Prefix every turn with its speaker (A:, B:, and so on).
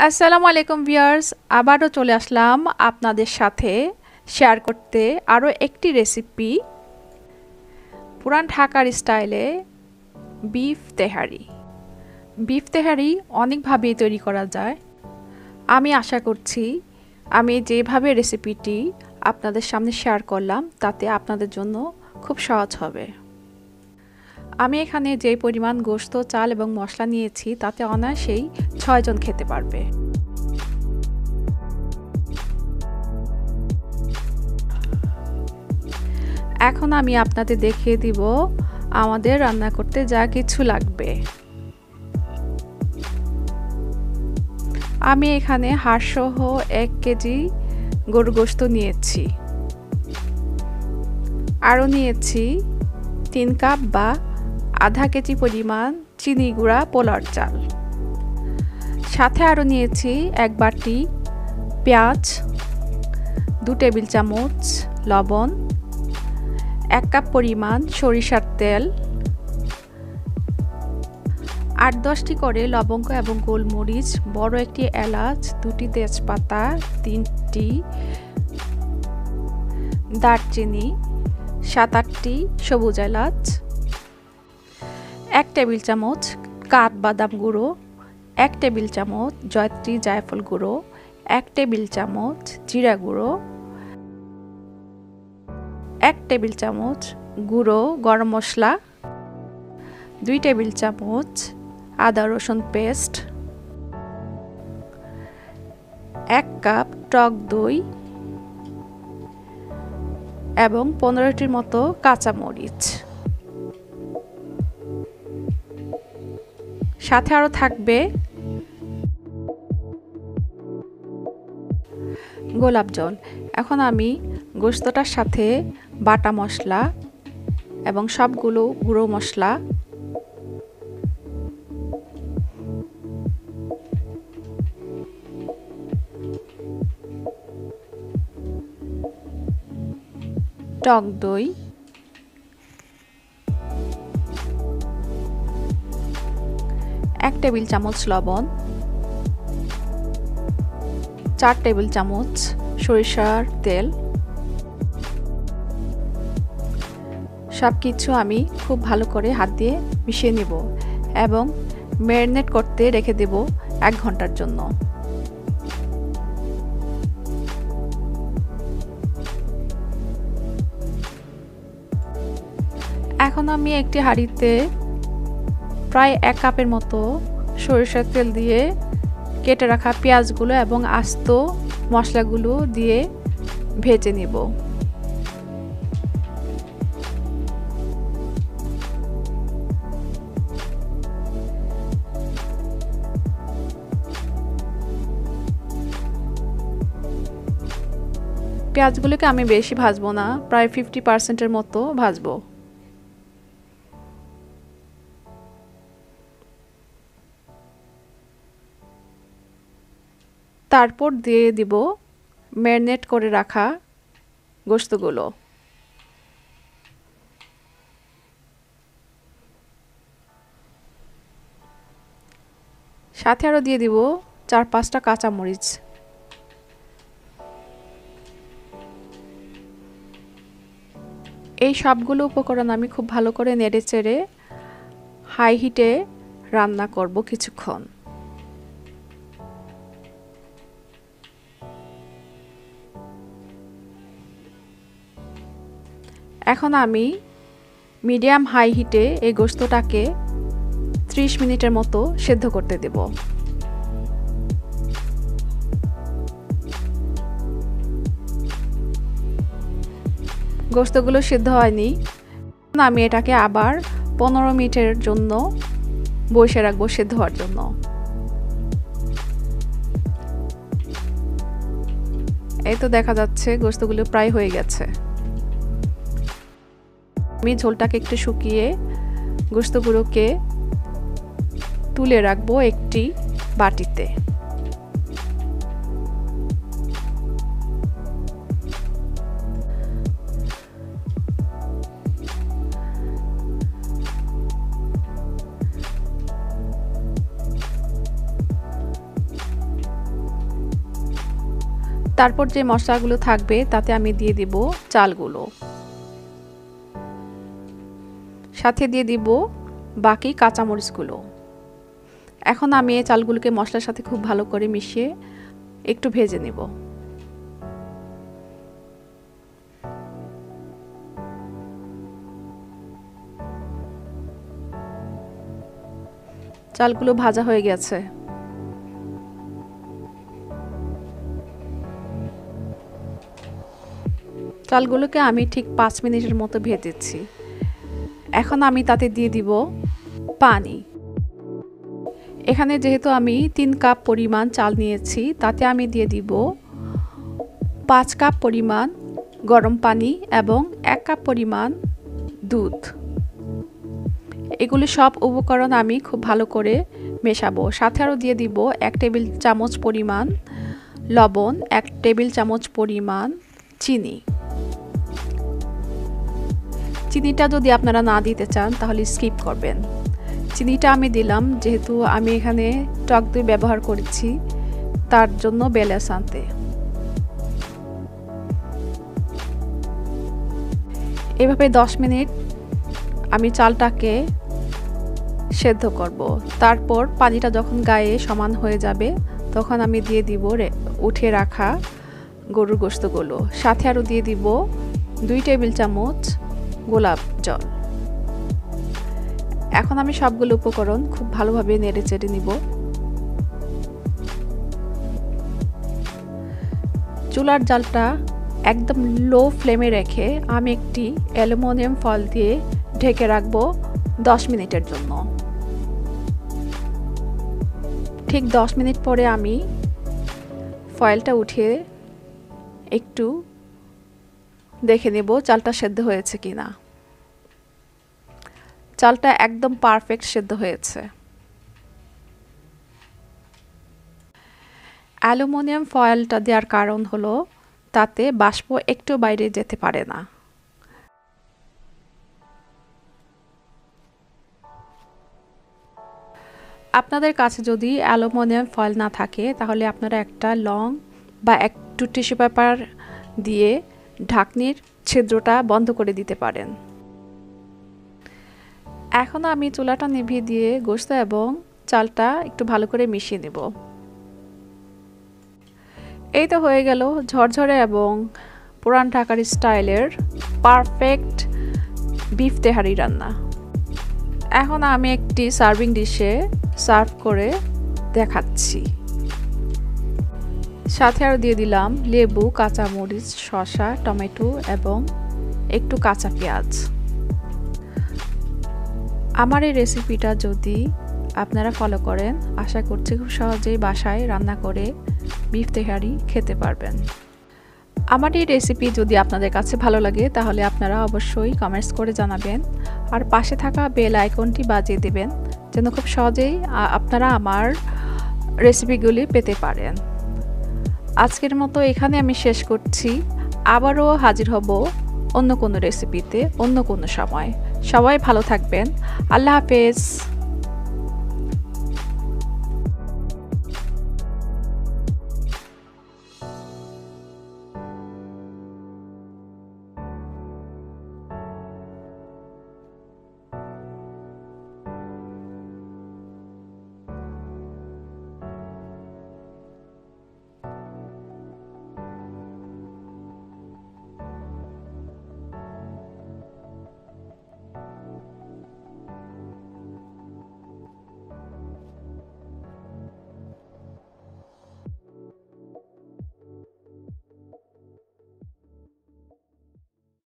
A: আসসালামু আলাইকুম ভিউয়ার্স, আবারও চলে আসলাম আপনাদের সাথে শেয়ার করতে আরও একটি রেসিপি, পুরান ঢাকার স্টাইলে বিফ তেহারি। বিফ তেহারি অনেকভাবেই তৈরি করা যায়। আমি আশা করছি আমি যেভাবে রেসিপিটি আপনাদের সামনে শেয়ার করলাম তাতে আপনাদের জন্য খুব সহজ হবে। আমি এখানে যে পরিমাণ গোশত, চাল এবং মশলা নিয়েছি তাতে অনায়াসেই 6 জন খেতে পারবে। এখন আমি আপনাদের দেখিয়ে দিব আমাদের রান্না করতে যা কিছু লাগবে। আমি এখানে হাড়সহ 1 কেজি গরুর গোশত নিয়েছি। আরও নিয়েছি 3 কাপ বা আধা কেজি পরিমাণ চিনি গুঁড়া পোলার চাল। সাথে আরও নিয়েছি 1 বাটি পেঁয়াজ, 2 টেবিল চামচ লবণ, 1 কাপ পরিমাণ সরিষার তেল, 8-10টি করে লবঙ্গ এবং গোলমরিচ, বড় একটি এলাচ, 2টি তেজপাতা, 3টি দারচিনি, 7-8টি সবুজ এলাচ, 1 টেবিল চামচ কাঠবাদাম গুঁড়ো, 1 টেবিল চামচ জয়ত্রী জায়ফল গুঁড়ো, 1 টেবিল চামচ জিরা গুঁড়ো, 1 টেবিল চামচ গুঁড়ো গরম মশলা, 2 টেবিল চামচ আদা রসুন পেস্ট, 1 কাপ টক দই এবং 15টির মতো কাঁচামরিচ। সাথে আরও থাকবে গোলাপ জল। এখন আমি গোশতটার সাথে বাটা মশলা এবং সবগুলো গুঁড়ো মশলা টক দই, 1 টেবিল চামচ লবণ, 4 টেবিল চামচ সরিষার তেল, সবকিছু আমি খুব ভালো করে হাত দিয়ে মিশিয়ে নেব এবং ম্যারিনেট করতে রেখে দেব 1 ঘন্টার জন্য। এখন আমি একটি হাঁড়িতে প্রায় 1 কাপের মতো সরিষার তেল দিয়ে কেটে রাখা পেঁয়াজগুলো এবং আস্ত মশলাগুলো দিয়ে ভেজে নেব। পেঁয়াজগুলোকে আমি বেশি ভাজবো না, প্রায় 50%-এর মতো ভাজবো। তারপর দিয়ে দিব ম্যারিনেট করে রাখা গোশতগুলো। সাথে আরও দিয়ে দিব 4-5টা কাঁচামরিচ। এই সবগুলো উপকরণ আমি খুব ভালো করে নেড়ে চেড়ে হাই হিটে রান্না করব কিছুক্ষণ। এখন আমি মিডিয়াম হাই হিটে এই গোশতটাকে 30 মিনিটের মতো সেদ্ধ করতে দেব। গোশতগুলো সিদ্ধ হয়নি, আমি এটাকে আবার 15 মিনিটের জন্য বসিয়ে রাখবো সেদ্ধ হওয়ার জন্য। এই তো দেখা যাচ্ছে গোশতগুলো প্রায় হয়ে গেছে। আমি ঝোলটাকে একটু শুকিয়ে গোশতগুলোকে তুলে রাখবো একটি বাটিতে। তারপর যে মশলাগুলো থাকবে তাতে আমি দিয়ে দিব চালগুলো, সাথে দিয়ে দিব বাকি কাঁচামরিচগুলো। এখন আমি এই চালগুলোকে মশলার সাথে খুব ভালো করে মিশিয়ে একটু ভেজে নেব। চালগুলো ভাজা হয়ে গেছে। চালগুলোকে আমি ঠিক 5 মিনিটের মতো ভেজেছি। এখন আমি তাতে দিয়ে দিব পানি। এখানে যেহেতু আমি 3 কাপ পরিমাণ চাল নিয়েছি, তাতে আমি দিয়ে দিব 5 কাপ পরিমাণ গরম পানি এবং 1 কাপ পরিমাণ দুধ। এগুলি সব উপকরণ আমি খুব ভালো করে মেশাবো। সাথে আরও দিয়ে দিব 1 টেবিল চামচ পরিমাণ লবণ, 1 টেবিল চামচ পরিমাণ চিনি। চিনিটা যদি আপনারা না দিতে চান তাহলে স্কিপ করবেন। চিনিটা আমি দিলাম যেহেতু আমি এখানে টক দই ব্যবহার করেছি, তার জন্য ব্যালেন্স আনতে। এভাবে 10 মিনিট আমি চালটাকে সেদ্ধ করব। তারপর পানিটা যখন গায়ে সমান হয়ে যাবে তখন আমি দিয়ে দিব উঠিয়ে রাখা গরুর গোশতগুলো। সাথে আরও দিয়ে দিব 2 টেবিল চামচ গোলাপ জল। এখন আমি সবগুলো উপকরণ খুব ভালোভাবে নেড়ে চেড়ে নিব। চুলার জালটা একদম লো ফ্লেমে রেখে আমি একটি অ্যালুমিনিয়াম ফয়েল দিয়ে ঢেকে রাখবো 10 মিনিটের জন্য। ঠিক 10 মিনিট পরে আমি ফয়েলটা উঠিয়ে একটু দেখে নেব চালটা সেদ্ধ হয়েছে কিনা। চালটা একদম পারফেক্ট সেদ্ধ হয়েছে। অ্যালুমিনিয়াম ফয়েলটা দেওয়ার কারণ হলো তাতে বাষ্প একটু বাইরে যেতে পারে না। আপনাদের কাছে যদি অ্যালুমিনিয়াম ফয়েল না থাকে তাহলে আপনারা একটা লং বা একটু টিস্যু পেপার দিয়ে ঢাকনির ছিদ্রটা বন্ধ করে দিতে পারেন। এখন আমি চুলাটা নিভিয়ে দিয়ে গোশত এবং চালটা একটু ভালো করে মিশিয়ে নেব। এই তো হয়ে গেল ঝরঝরে এবং পুরান ঢাকার স্টাইলের পারফেক্ট বিফ তেহারি রান্না। এখন আমি একটি সার্ভিং ডিশে সার্ভ করে দেখাচ্ছি। সাথে আর দিয়ে দিলাম লেবু, কাঁচামরিচ, শসা, টমেটো এবং একটু কাঁচা পেঁয়াজ। আমার এই রেসিপিটা যদি আপনারা ফলো করেন আশা করছি খুব সহজেই বাসায় রান্না করে বিফ তেহারি খেতে পারবেন। আমার এই রেসিপি যদি আপনাদের কাছে ভালো লাগে তাহলে আপনারা অবশ্যই কমেন্টস করে জানাবেন আর পাশে থাকা বেল আইকনটি বাজিয়ে দেবেন যেন খুব সহজেই আপনারা আমার রেসিপিগুলি পেতে পারেন। আজকের মতো এখানে আমি শেষ করছি। আবারও হাজির হব অন্য কোনো রেসিপিতে অন্য কোনো সময়। সবাই ভালো থাকবেন। আল্লাহ হাফেজ।